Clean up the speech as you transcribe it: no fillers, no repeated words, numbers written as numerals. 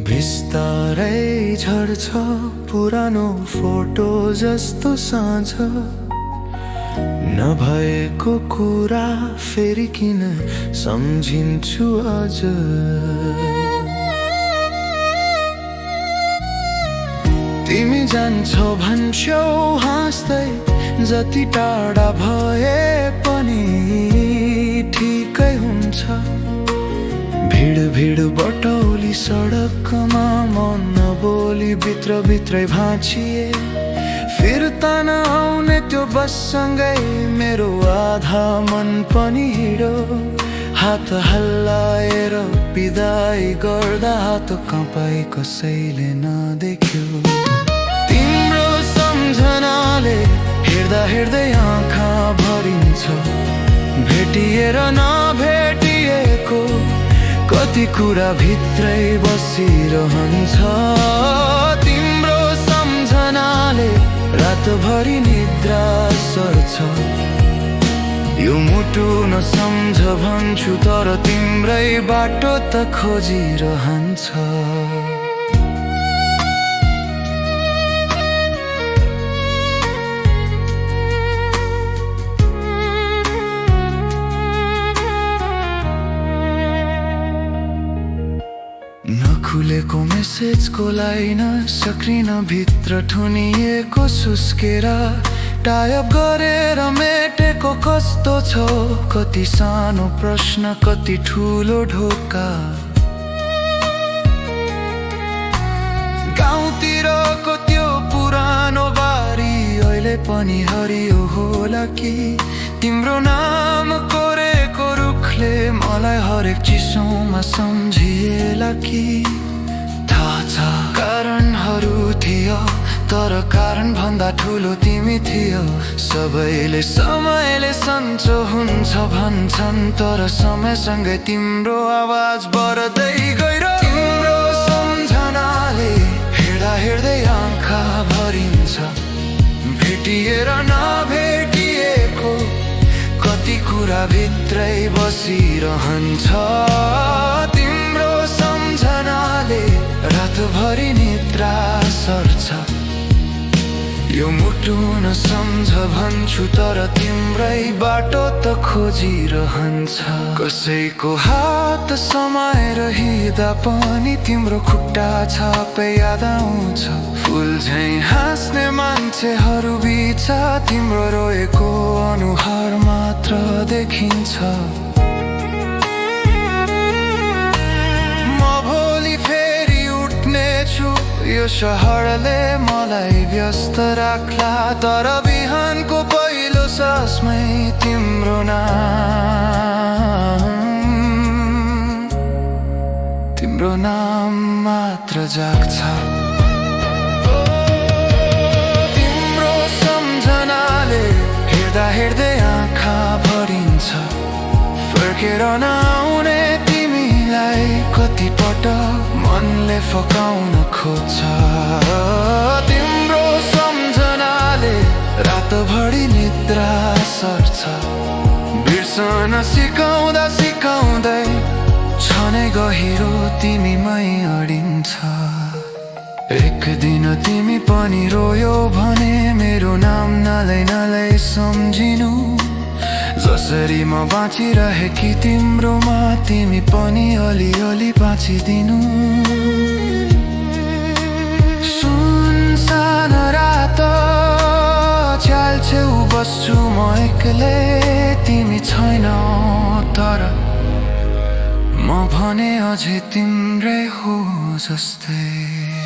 बिस्तारै झर्छ पुरानो फोटो जस्तो साँझ, नभएको कुरा फेरि किन सम्झिन्छु आज। तिमी जान्छौ भन्छौ हाँस्दै, जति टाढा भए पनि ठिकै हुन्छ। भिड भिड बटौली सडकमा मन नबोली भित्रै भाँचिए, फिर्ता नआउने त्यो बससँगै मेरो आधा मन पनि हिँडो। हात हल्लाएर बिदाई गर्दा हात कपाई कसैले नदेख्यो। तिम्रो सम्झनाले हेर्दा हेर्दै आँखा भरिन्छ, भेटिएर नभेटिएको कति कुरा भित्रै बसिरहन्छ। तिम्रो सम्झनाले रातभरि निद्रा सर्छ, यो मुटु नसम्झ भन्छु तर तिम्रै बाटो त खोजिरहन्छ। नखुलेको मेसेजको लाइन, सक्रिन भित्र ठुनिएको सुस्केर, टाइप गरेर मेटेको कस्तो छौ। कति सानो प्रश्न कति ठुलो ढोका। गाउँतिरको त्यो पुरानो बारी अहिले पनि हरियो होला कि? तिम्रो नाम कोरेको रुखले मलाई हरेक चिसोमा सम्झिएला कि? थाहा छ कारणहरू थियो, तर कारण भन्दा ठुलो तिमी थियो। सबैले समयले सन्चो हुन्छ भन्छन्, तर समयसँगै तिम्रो आवाज बढ्दै गयो। तिम्रो सम्झनाले हेर्दा हेर्दै आँखा भरिन्छ, भेटिएर नभेटिएको कति कुरा भित्रै बसिरहन्छ। तिम्रो सम्झनाले रातभरि निद्रा सर्छ, यो मुटु नसम्झ भन्छु तर तिम्रै बाटो त खोजिरहन्छ। कसैको हात समाएर हिँड्दा पनि तिम्रो खुट्टा छापे याद आउँछ। फुल झैँ हाँस्ने मान्छेहरू बिच तिम्रो रोएको अनुहार मात्र देखिन्छ। म भोलि फेरि उठ्ने छु, यो शहरले मलाई व्यस्त राख्ला, तर बिहानको पहिलो सासमै तिम्रो नाम मात्र जाग्छ। तिम्रो सम्झनाले हेर्दा हेर्दै आँखा भरिन्छ, फर्केर नआउने तिमीलाई कति पटक मनले फकाउन खोज्छ। तिम्रो सम्झनाले रातभरि निद्रा सर्छ, बिर्सन सिकाउँदा सिकाउँदै छनै गहिरो तिमीमै अडिन्छ। एक दिन तिमी पनि रोयो भने मेरो नाम नलै सम्झिनु। जसरी म बाँचिरहेकी तिम्रोमा तिमी पनि अलिअलि बाँचिदिनु। सुनसान रात च्याल्छेउ बस्छु म एक्लै, तिमी छैनौ तर म भने अझै तिम्रै हो जस्तै।